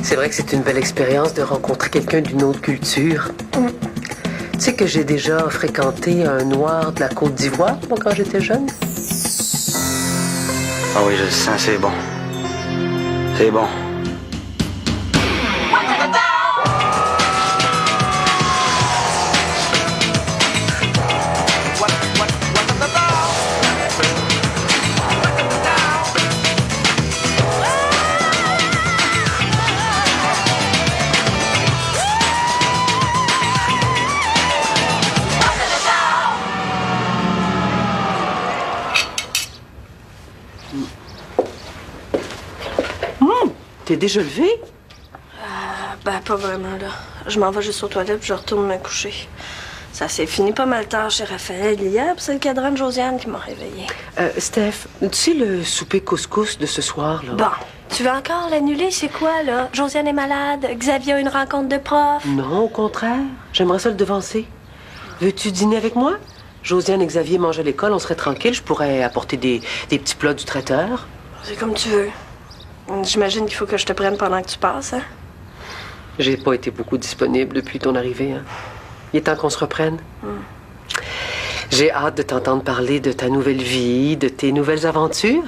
C'est vrai que c'est une belle expérience de rencontrer quelqu'un d'une autre culture. Tu sais que j'ai déjà fréquenté un noir de la Côte d'Ivoire, moi, quand j'étais jeune. Ah oui, je le sens, c'est bon. C'est bon. T'es déjà levé? Ben, pas vraiment, là. Je m'en vais juste aux toilettes puis je retourne me coucher. Ça s'est fini pas mal tard chez Raphaël hier, puis c'est le cadran de Josiane qui m'a réveillée. Steph, tu sais le souper couscous de ce soir, là? Bon, tu veux encore l'annuler? C'est quoi, là? Josiane est malade, Xavier a une rencontre de prof. Non, au contraire. J'aimerais ça le devancer. Veux-tu dîner avec moi? Josiane et Xavier mangent à l'école, on serait tranquille. Je pourrais apporter des petits plats du traiteur. C'est comme tu veux. J'imagine qu'il faut que je te prenne pendant que tu passes, hein? J'ai pas été beaucoup disponible depuis ton arrivée, hein. Il est temps qu'on se reprenne. J'ai hâte de t'entendre parler de ta nouvelle vie, de tes nouvelles aventures.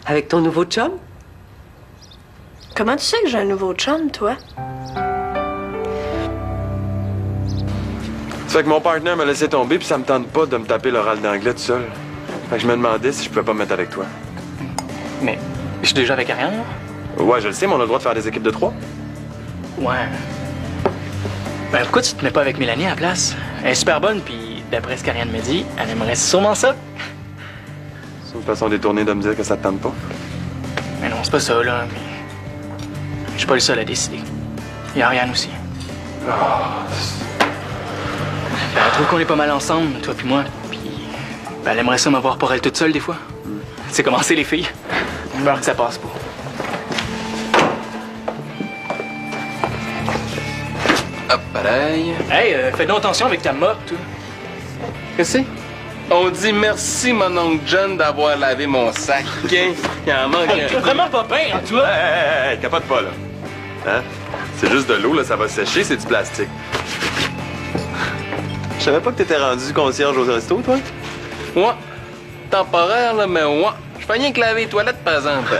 Avec ton nouveau chum. Comment tu sais que j'ai un nouveau chum, toi? Ça fait que mon partenaire m'a laissé tomber, puis ça me tente pas de me taper l'oral d'anglais tout seul. Fait que je me demandais si je pouvais pas me mettre avec toi. Mais je suis déjà avec Ariane, là? Ouais, je le sais, mais on a le droit de faire des équipes de 3. Ouais. Ben pourquoi tu te mets pas avec Mélanie à la place? Elle est super bonne, puis d'après ce qu'Ariane me dit, elle aimerait sûrement ça. C'est une façon détournée de me dire que ça te tente pas. Mais non, c'est pas ça, là. Mais... je suis pas le seul à décider. Il y a Ariane aussi. Ben, elle trouve qu'on est pas mal ensemble, toi puis moi. Puis, ben, elle aimerait ça m'avoir pour elle toute seule, des fois. C'est comment c'est, les filles. On meurt que ça passe pas. Hop, pareil. Hey, fais donc attention avec ta mop, toi. Qu'est-ce que c'est? On dit merci, mon oncle John, d'avoir lavé mon sac. Il en manque un. T'es vraiment pas bien, hein, toi? Hey, capote pas, là. Hein? C'est juste de l'eau, là, ça va sécher, c'est du plastique. Je savais pas que t'étais rendu concierge au resto, toi? Ouais. Temporaire, là, mais ouais. Je fais rien que laver les toilettes, par exemple.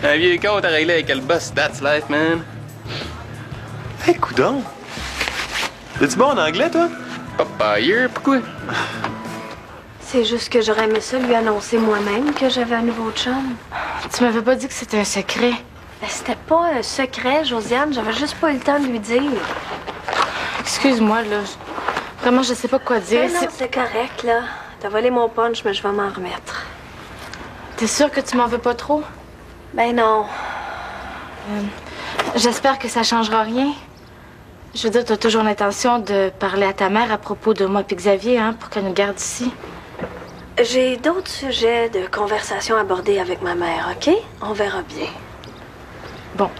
Un vieux compte à régler avec le boss, that's life, man. Hey, coudonc! T'es-tu bon en anglais, toi? Pas pire, pourquoi? C'est juste que j'aurais aimé ça lui annoncer moi-même que j'avais un nouveau chum. Tu m'avais pas dit que c'était un secret. Ben, c'était pas un secret, Josiane. J'avais juste pas eu le temps de lui dire. Excuse-moi, là. Vraiment, je sais pas quoi dire. Ben non, c'est correct, là. T'as volé mon punch, mais je vais m'en remettre. T'es sûre que tu m'en veux pas trop? Ben non. J'espère que ça changera rien. Je veux dire, t'as toujours l'intention de parler à ta mère à propos de moi et Xavier, hein, pour qu'elle nous garde ici. J'ai d'autres sujets de conversation à aborder avec ma mère, OK? On verra bien. Bon.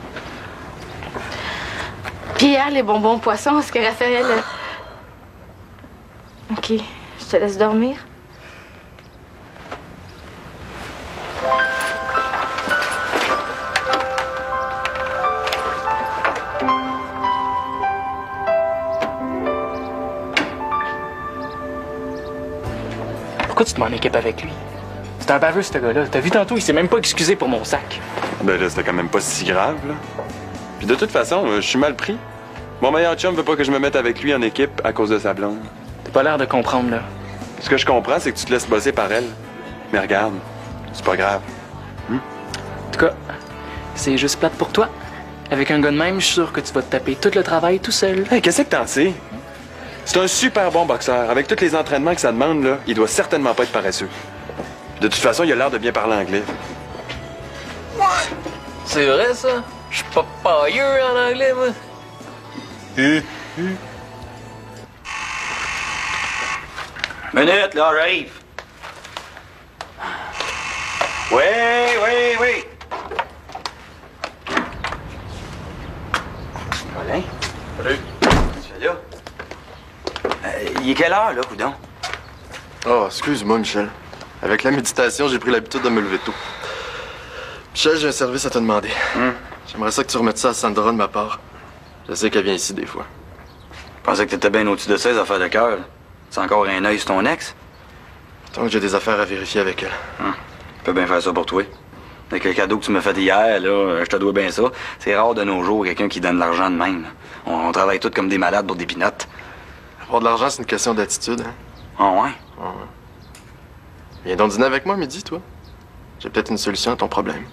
Puis hier, les bonbons poissons, est-ce que Raphaël... OK. Je te laisse dormir. Pourquoi tu te mets en équipe avec lui? C'est un baveux, ce gars-là. T'as vu tantôt, il s'est même pas excusé pour mon sac. Ben là, c'était quand même pas si grave, là. Puis de toute façon, je suis mal pris. Mon meilleur chum veut pas que je me mette avec lui en équipe à cause de sa blonde. T'as pas l'air de comprendre, là. Ce que je comprends, c'est que tu te laisses bosser par elle. Mais regarde, c'est pas grave. En tout cas, c'est juste plate pour toi. Avec un gars de même, je suis sûr que tu vas te taper tout le travail tout seul. Hey, qu'est-ce que t'en sais? C'est un super bon boxeur. Avec tous les entraînements que ça demande, là, il doit certainement pas être paresseux. De toute façon, il a l'air de bien parler anglais. C'est vrai, ça? Je suis pas pailleux en anglais, moi. Minute, là, j'arrive. Oui. Colin? Salut. Tu fais là? Il est quelle heure, là, coudonc? Oh, excuse-moi, Michel. Avec la méditation, j'ai pris l'habitude de me lever tôt. Michel, j'ai un service à te demander. J'aimerais ça que tu remettes ça à Sandra de ma part. Je sais qu'elle vient ici des fois. Je pensais que t'étais bien au-dessus de ces affaires de cœur. C'est encore un œil sur ton ex? Tant que j'ai des affaires à vérifier avec elle. Je peux bien faire ça pour toi. Avec le cadeau que tu m'as fait hier, là, je te dois bien ça. C'est rare de nos jours quelqu'un qui donne de l'argent de même. On travaille tous comme des malades pour des pinottes. Avoir de l'argent, c'est une question d'attitude, hein? Ah ouais? Ah ouais. Viens donc dîner avec moi midi, toi. J'ai peut-être une solution à ton problème.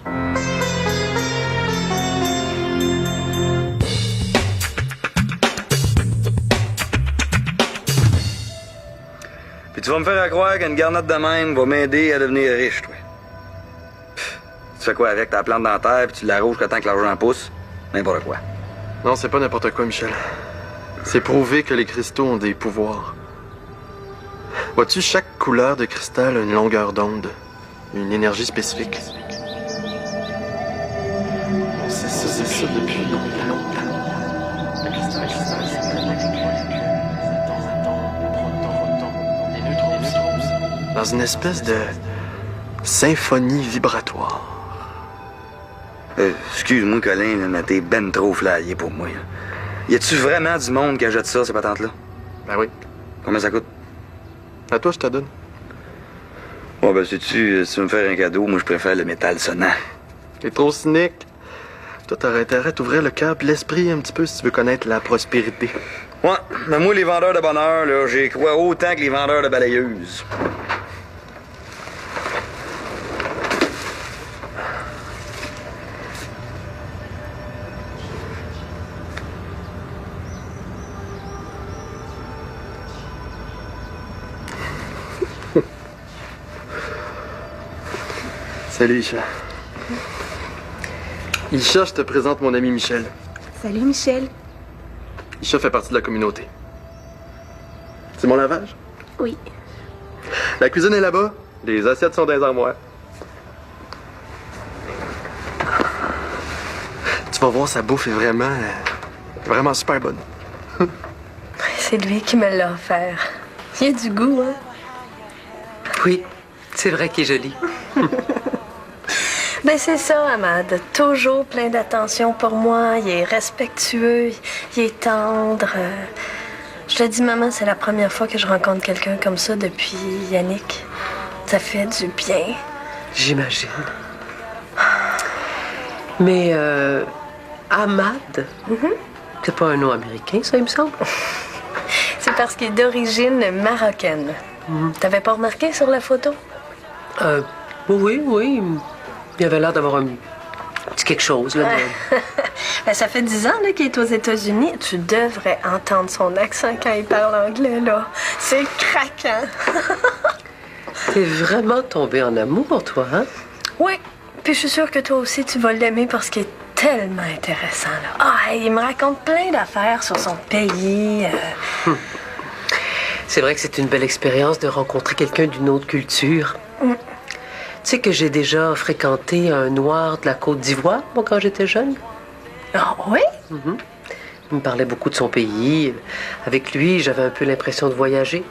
Puis tu vas me faire croire qu'une garnotte de même va m'aider à devenir riche, toi. Pff, tu fais quoi avec ta plante dentaire puis tu l'arroses jusqu'à temps que l'argent pousse? N'importe quoi. Non, c'est pas n'importe quoi, Michel. C'est prouvé que les cristaux ont des pouvoirs. Vois-tu, chaque couleur de cristal a une longueur d'onde, une énergie spécifique. C'est ça depuis longtemps. Le cristal, dans une espèce de symphonie vibratoire. Excuse-moi, Colin, là, mais t'es ben trop flyé pour moi. Là. Y a-tu vraiment du monde qui achète ça, ces patentes-là? Ben oui. Combien ça coûte? À toi, je te donne. Bon, ben, sais-tu, si tu veux me faire un cadeau, moi, je préfère le métal sonnant. T'es trop cynique. Toi, t'aurais intérêt à t'ouvrir le cœur et l'esprit un petit peu si tu veux connaître la prospérité. Ouais, mais moi, les vendeurs de bonheur, là, j'y crois autant que les vendeurs de balayeuses. Salut, Isha. Isha, je te présente mon ami Michel. Salut, Michel. Isha fait partie de la communauté. C'est mon lavage? Oui. La cuisine est là-bas. Les assiettes sont dans les armoires. Tu vas voir, sa bouffe est vraiment super bonne. C'est lui qui me l'a offert. Il a du goût, hein? Oui, c'est vrai qu'il est joli. Ben c'est ça, Ahmad. Toujours plein d'attention pour moi. Il est respectueux, il est tendre. Je te dis, maman, c'est la première fois que je rencontre quelqu'un comme ça depuis Yannick. Ça fait du bien. J'imagine. Mais, Ahmad, c'est pas un nom américain, ça, il me semble? C'est parce qu'il est d'origine marocaine. T'avais pas remarqué sur la photo? Oui. Il avait l'air d'avoir un petit quelque chose, là. Ben, ça fait 10 ans là, qu'il est aux États-Unis. Tu devrais entendre son accent quand il parle anglais, là. C'est craquant. T'es vraiment tombé en amour, toi, hein? Oui. Puis je suis sûre que toi aussi, tu vas l'aimer parce qu'il est tellement intéressant, là. Ah, il me raconte plein d'affaires sur son pays. C'est vrai que c'est une belle expérience de rencontrer quelqu'un d'une autre culture. Tu sais que j'ai déjà fréquenté un noir de la Côte d'Ivoire, moi, quand j'étais jeune. Ah oui? Il me parlait beaucoup de son pays. Avec lui, j'avais un peu l'impression de voyager.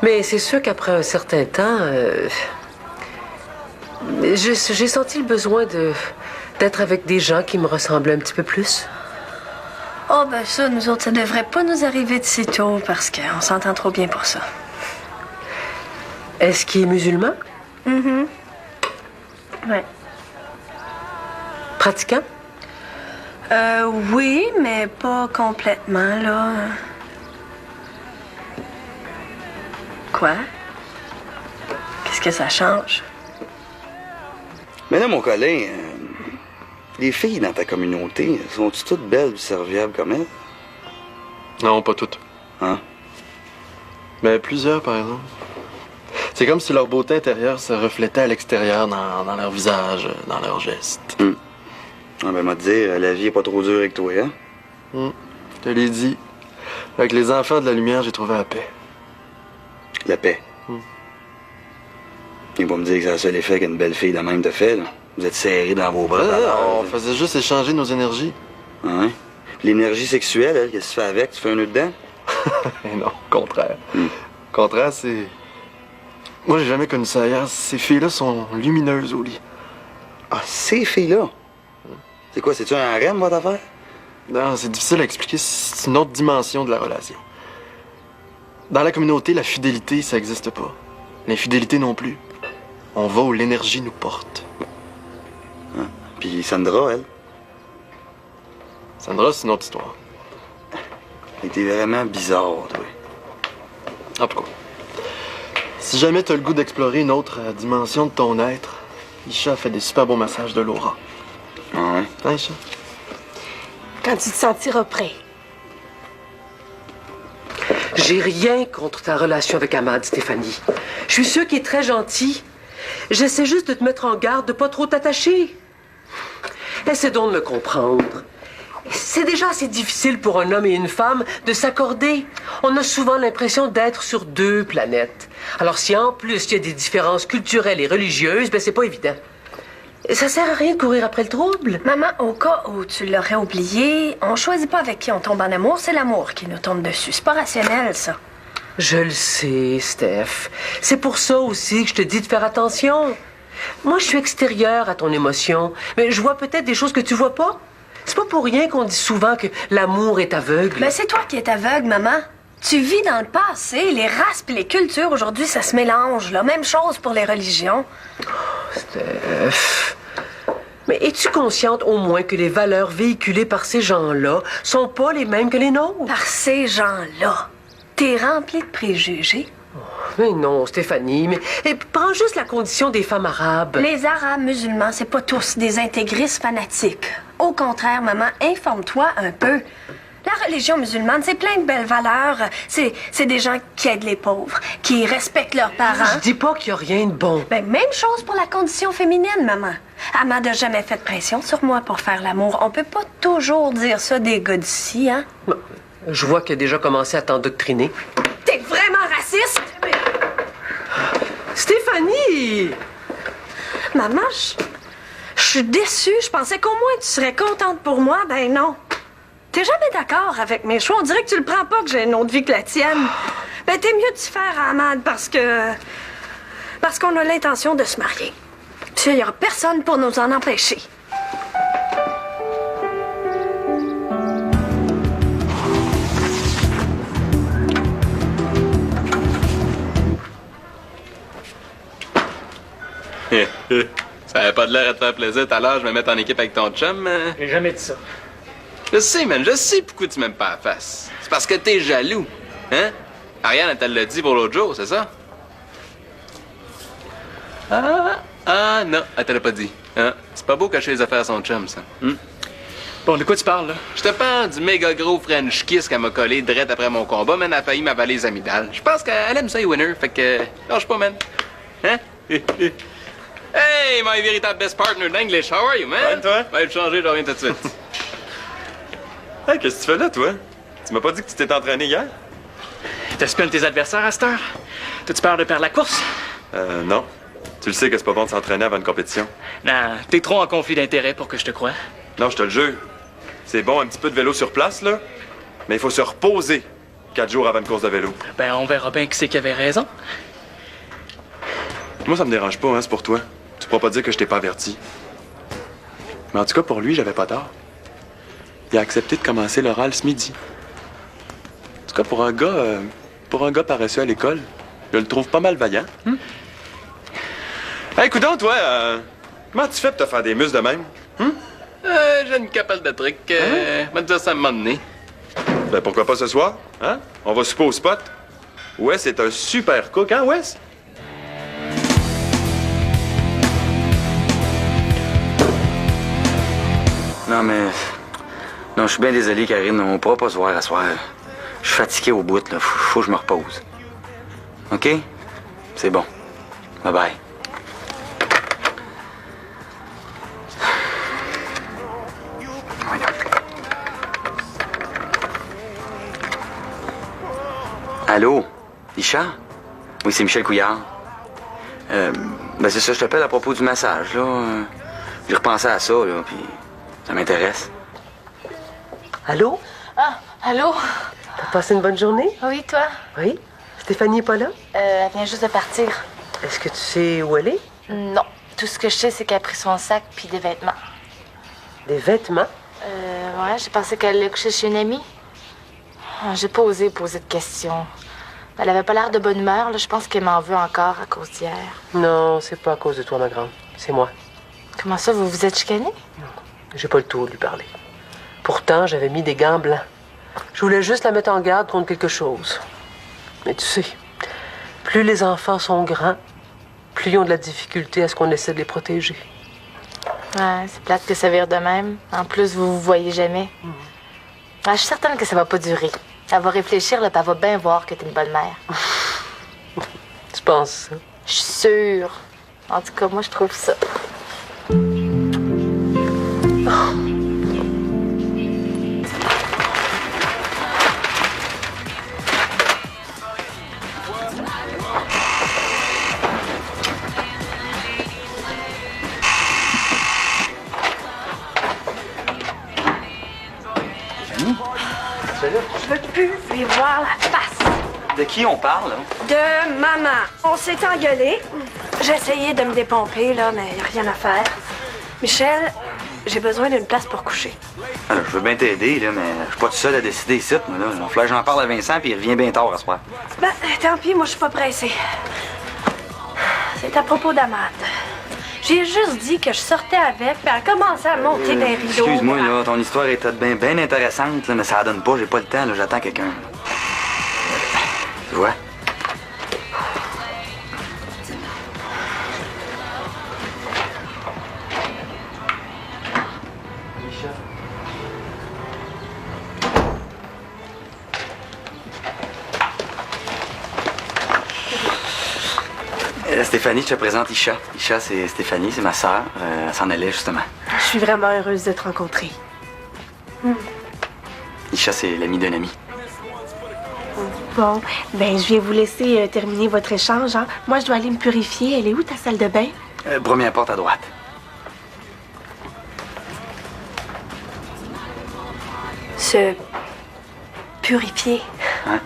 Mais c'est sûr qu'après un certain temps, j'ai senti le besoin d'être avec des gens qui me ressemblaient un petit peu plus. Oh, ben ça, nous autres, ça devrait pas nous arriver de si tôt parce qu'on s'entend trop bien pour ça. Est-ce qu'il est musulman? Ouais. Pratiquant? Oui, mais pas complètement, là. Quoi? Qu'est-ce que ça change? Mais là, mon Colin, les filles dans ta communauté, sont-tu toutes belles et serviables comme elle? Non, pas toutes. Hein? Mais plusieurs, par exemple. C'est comme si leur beauté intérieure se reflétait à l'extérieur dans leur visage, dans leurs gestes. Ah ben, m'a dit, la vie est pas trop dure avec toi, hein? Je te l'ai dit. Avec les enfants de la lumière, j'ai trouvé la paix. La paix. Il va me dire que c'est le seul effet qu'une belle fille de même te fait, là. Vous êtes serrés dans vos bras. On faisait juste échanger nos énergies. Hein? L'énergie sexuelle, elle, qu'est-ce que tu fais avec? Tu fais un nœud dedans? Non, au contraire. Au contraire, c'est... Moi, j'ai jamais connu ça ailleurs. Ces filles-là sont lumineuses au lit. Ah, ces filles-là? C'est quoi, c'est-tu un harem, votre affaire? Non, c'est difficile à expliquer. C'est une autre dimension de la relation. Dans la communauté, la fidélité, ça n'existe pas. L'infidélité non plus. On va où l'énergie nous porte. Ah. Puis Sandra, elle? Sandra, c'est une autre histoire. Elle était vraiment bizarre, toi. En tout cas, si jamais t'as le goût d'explorer une autre dimension de ton être, Isha fait des super bons massages de Laura. Ah ouais? Hein, Isha? Quand tu te sentiras prêt. J'ai rien contre ta relation avec Ahmad, Stéphanie. Je suis sûre qu'il est très gentil. J'essaie juste de te mettre en garde de pas trop t'attacher. Essaie donc de me comprendre. C'est déjà assez difficile pour un homme et une femme de s'accorder. On a souvent l'impression d'être sur deux planètes. Alors si en plus il y a des différences culturelles et religieuses, ben c'est pas évident. Ça sert à rien de courir après le trouble. Maman, au cas où tu l'aurais oublié, on choisit pas avec qui on tombe en amour, c'est l'amour qui nous tombe dessus. C'est pas rationnel, ça. Je le sais, Steph. C'est pour ça aussi que je te dis de faire attention. Moi, je suis extérieure à ton émotion, mais je vois peut-être des choses que tu vois pas. C'est pas pour rien qu'on dit souvent que l'amour est aveugle. Ben, c'est toi qui es aveugle, maman. Tu vis dans le passé. Les races et les cultures, aujourd'hui, ça se mélange. La même chose pour les religions. Steph... Mais es-tu consciente au moins que les valeurs véhiculées par ces gens-là sont pas les mêmes que les nôtres? Par ces gens-là. T'es rempli de préjugés. Mais non, Stéphanie, mais prends juste la condition des femmes arabes. Les Arabes musulmans, c'est pas tous des intégristes fanatiques. Au contraire, maman, informe-toi un peu. La religion musulmane, c'est plein de belles valeurs. C'est des gens qui aident les pauvres, qui respectent leurs parents. Je dis pas qu'il y a rien de bon. Ben, même chose pour la condition féminine, maman. Ahmad n'a jamais fait de pression sur moi pour faire l'amour. On peut pas toujours dire ça des gars d'ici, hein? Bon, je vois qu'il a déjà commencé à t'endoctriner. T'es vraiment raciste? Stéphanie! Maman, je suis déçue. Je pensais qu'au moins tu serais contente pour moi. Ben non. T'es jamais d'accord avec mes choix. On dirait que tu le prends pas que j'ai une autre vie que la tienne. Ben t'es mieux de s'y faire à Ahmad parce qu'on a l'intention de se marier. Puis il y aura personne pour nous en empêcher. Ça avait pas de l'air à te faire plaisir tout à l'heure, je me mets en équipe avec ton chum. J'ai jamais dit ça. Je sais, man, je sais pourquoi tu m'aimes pas à la face. C'est parce que t'es jaloux. Hein? Ariane, elle te l'a dit pour l'autre jour, c'est ça? Ah, non, elle te l'a pas dit. Hein? C'est pas beau cacher les affaires à son chum, ça. Bon, de quoi tu parles, là? Je te parle du méga gros French kiss qu'elle m'a collé direct après mon combat, man, elle a failli m'avaler les amygdales. Je pense qu'elle aime ça, les winners, fait que... lâche pas, man. Hein? Hey, my véritable best partner d'English, how are you, man? Ouais, toi? Va être changé, je reviens tout de suite. Hey, qu'est-ce que tu fais là, toi? Tu m'as pas dit que tu t'étais entraîné hier? T'espionnes tes adversaires à cette heure? T'as-tu peur de perdre la course? Non. Tu le sais que c'est pas bon de s'entraîner avant une compétition. Non, t'es trop en conflit d'intérêt pour que je te croie. Non, je te le jure. C'est bon un petit peu de vélo sur place, là, mais il faut se reposer 4 jours avant une course de vélo. Ben, on verra bien qui c'est qui avait raison. Moi, ça me dérange pas, hein, c'est pour toi. Tu pourras pas dire que je t'ai pas averti. Mais en tout cas, pour lui, j'avais pas tort. Il a accepté de commencer l'oral ce midi. En tout cas, pour un gars paresseux à l'école, je le trouve pas mal vaillant. Hey, coudonc, toi, comment tu fais pour te faire des muscles de même? J'ai une capelle de trucs. Va te dire ça à un moment donné. Ben, pourquoi pas ce soir? Hein? On va souper au spot. Wes est un super cook, hein, Wes? Non, mais... Non, je suis bien désolé, Karine. On pourra pas se voir à soir. Je suis fatigué au bout, là. Faut que je me repose. OK? C'est bon. Bye-bye. Voyons. Allô? Isha? Oui, c'est Michel Couillard. Ben c'est ça, je t'appelle à propos du massage, là. J'ai repensé à ça, là, puis ça m'intéresse. Allô? Ah, allô? T'as passé une bonne journée? Oui, toi? Oui? Stéphanie est pas là? Elle vient juste de partir. Est-ce que tu sais où elle est? Non. Tout ce que je sais, c'est qu'elle a pris son sac puis des vêtements. Des vêtements? Ouais, j'ai pensé qu'elle allait coucher chez une amie. J'ai pas osé poser de questions. Elle avait pas l'air de bonne humeur, là. Je pense qu'elle m'en veut encore à cause d'hier. Non, c'est pas à cause de toi, ma grande. C'est moi. Comment ça, vous vous êtes chicanés? J'ai pas le tour de lui parler. Pourtant, j'avais mis des gants blancs. Je voulais juste la mettre en garde contre quelque chose. Mais tu sais, plus les enfants sont grands, plus ils ont de la difficulté à ce qu'on essaie de les protéger. Ouais, c'est plate que ça vire de même. En plus, vous voyez jamais. Je suis certaine que ça va pas durer. Elle va réfléchir, là, puis elle va bien voir que t'es une bonne mère. Tu penses ça? Je suis sûre. En tout cas, moi, je trouve ça. Je veux plus lui voir la face. De qui on parle, là? De maman. On s'est engueulé. J'ai essayé de me dépomper, là, mais y a rien à faire. Michel, j'ai besoin d'une place pour coucher. Alors, je veux bien t'aider, là, mais je suis pas tout seul à décider ici, moi, là. Il faut que j'en parle à Vincent, puis il revient bien tard à soir. Ben, tant pis, moi, je suis pas pressée. C'est à propos d'Amad. J'ai juste dit que je sortais avec, puis elle commençait à monter des rideaux. Excuse-moi, là, ton histoire est bien intéressante, là, mais ça la donne pas, j'ai pas le temps, là, j'attends quelqu'un. Tu vois? Stéphanie, je te présente Isha. Isha, c'est Stéphanie, c'est ma sœur. Elle s'en allait, justement. Je suis vraiment heureuse de te rencontrer. Isha, c'est l'ami d'un ami. Bon, ben je vais vous laisser terminer votre échange. Hein. Moi, je dois aller me purifier. Elle est où, ta salle de bain? Première porte à droite. Se purifier. Hein?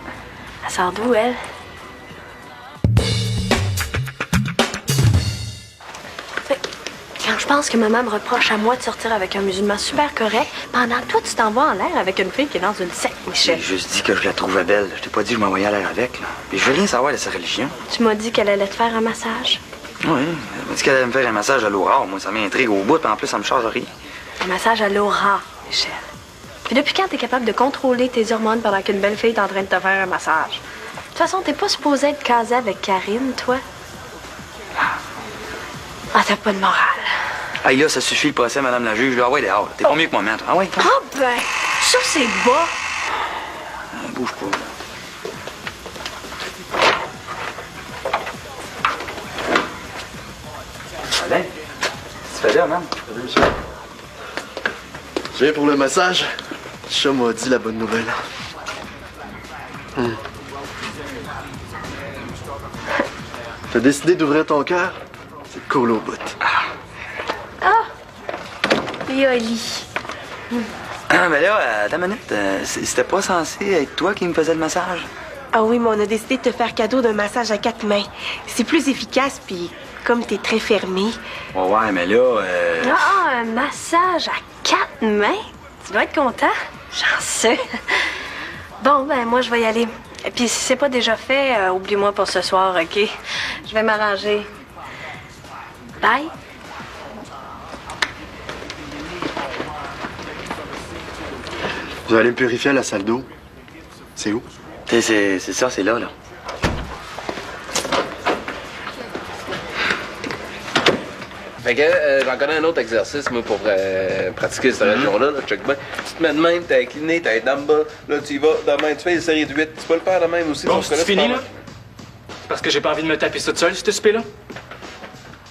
Elle sort d'où, elle? Quand je pense que maman me reproche à moi de sortir avec un musulman super correct, pendant que toi, tu t'en vas en l'air avec une fille qui est dans une secte, Michel. J'ai juste dit que je la trouvais belle. Je t'ai pas dit que je m'envoyais à l'air avec, là. Puis je veux rien savoir de sa religion. Tu m'as dit qu'elle allait te faire un massage. Oui, elle m'a dit qu'elle allait me faire un massage à l'Aura. Moi, ça m'intrigue au bout, puis en plus, ça me charge rien. Un massage à l'aura, Michel. Puis depuis quand t'es capable de contrôler tes hormones pendant qu'une belle fille est en train de te faire un massage? De toute façon, t'es pas supposé être casé avec Karine, toi. Ah, t'as pas de morale. Ah, là, ça suffit le procès, madame la juge. Ah ouais, dehors. T'es pas mieux que moi-même, toi. Ah ouais, Ah ben, ça c'est bas. bouge pas. Alain, tu fais là, man? Salut, monsieur. Je viens pour le massage. Chat m'a dit la bonne nouvelle. T'as décidé d'ouvrir ton cœur? C'est cool au bout. Yoli. Ah, mais là, attends une minute. C'était pas censé être toi qui me faisais le massage? Ah oui, mais on a décidé de te faire cadeau d'un massage à 4 mains. C'est plus efficace, puis comme t'es très fermé. Ouais, mais là, Ah, un massage à 4 mains? Tu dois être content. Chanceux. Bon, ben moi, je vais y aller. Et puis, si c'est pas déjà fait, oublie-moi pour ce soir, OK? Je vais m'arranger. Bye. Vous allez me purifier à la salle d'eau. C'est où? c'est ça, c'est là, là. Fait que j'en connais un autre exercice, moi, pour pratiquer cette région-là. Là. Check bien. Tu te mets de même, t'es incliné, t'es dumbbell. Là, tu y vas de même. Tu fais une série de 8. Tu peux le faire de même aussi. Bon, c'est fini, là? Parce que j'ai pas envie de me taper ça tout seul, ce spé-là.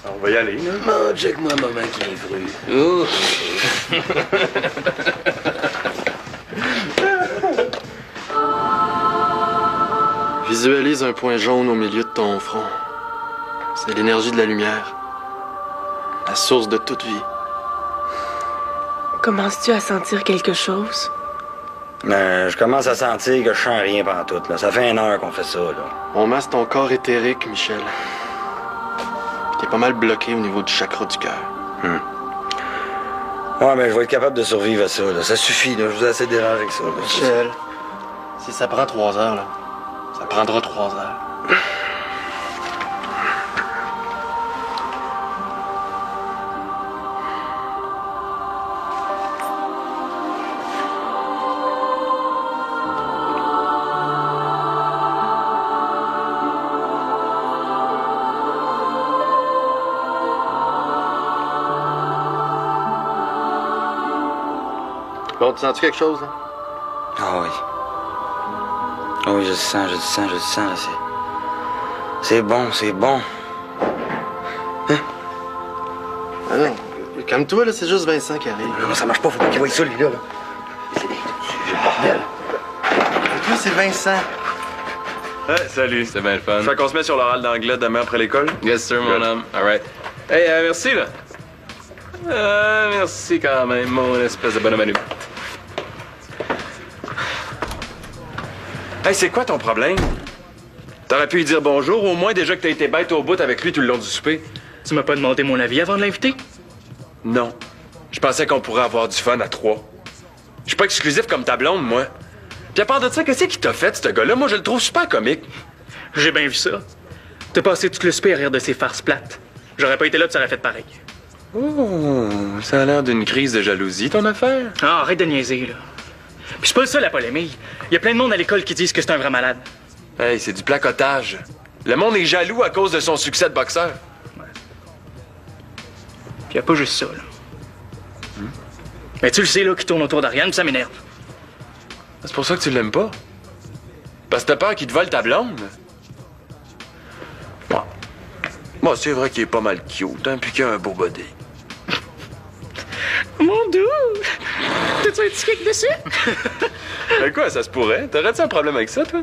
On va y aller, là. Oh, check-moi, maman qui est vrue. Oh. Visualise un point jaune au milieu de ton front. C'est l'énergie de la lumière. La source de toute vie. Commences-tu à sentir quelque chose? Je commence à sentir que je sens rien pantoute, là. Ça fait 1 heure qu'on fait ça, là. On masse ton corps éthérique, Michel. Puis T'es pas mal bloqué au niveau du chakra du cœur. Ouais, mais je vais être capable de survivre à ça, là. Ça suffit, là. Je vous ai assez dérangé avec ça, là. Michel, si ça prend 3 heures, là, ça prendra 3 heures. Bon, tu sens-tu quelque chose, là? Ah oui. Ah oui, je le sens, là. C'est bon, c'est bon. Hein? Ah non, calme-toi, là, c'est juste Vincent qui arrive. Non, ça marche pas, faut pas qu'il voie ça, lui, là. C'est le bordel. Toi, c'est Vincent. Hey, salut. C'est bien le fun. Fait qu'on se met sur l'oral d'anglais demain après l'école? Yes, sir, mon Good. homme. All right. Hey, merci, là. Merci quand même, mon espèce de bonhomme à nous. Hey, c'est quoi ton problème? T'aurais pu lui dire bonjour, au moins déjà que t'as été bête au bout avec lui tout le long du souper. Tu m'as pas demandé mon avis avant de l'inviter? Non. Je pensais qu'on pourrait avoir du fun à 3. Je suis pas exclusif comme ta blonde, moi. Puis à part de ça, qu'est-ce qu'il t'a fait, ce gars-là? Moi, je le trouve super comique. J'ai bien vu ça. T'as passé tout le souper à rire de ses farces plates. J'aurais pas été là, tu aurais fait pareil. Oh, ça a l'air d'une crise de jalousie, ton affaire. Ah, arrête de niaiser, là. Puis c'est pas le seul à pas l'aimer. Il y a plein de monde à l'école qui disent que c'est un vrai malade. Hey, c'est du placotage. Le monde est jaloux à cause de son succès de boxeur. Puis y a pas juste ça, là. Mais tu le sais, là, qui tourne autour d'Ariane, puis ça m'énerve. C'est pour ça que tu l'aimes pas? Parce que t'as peur qu'il te vole ta blonde? Bon, c'est vrai qu'il est pas mal cute, hein, puis qu'il a un beau body. Mon doux! T'as-tu un petit kick dessus? Mais quoi, ça se pourrait? T'aurais-tu un problème avec ça, toi?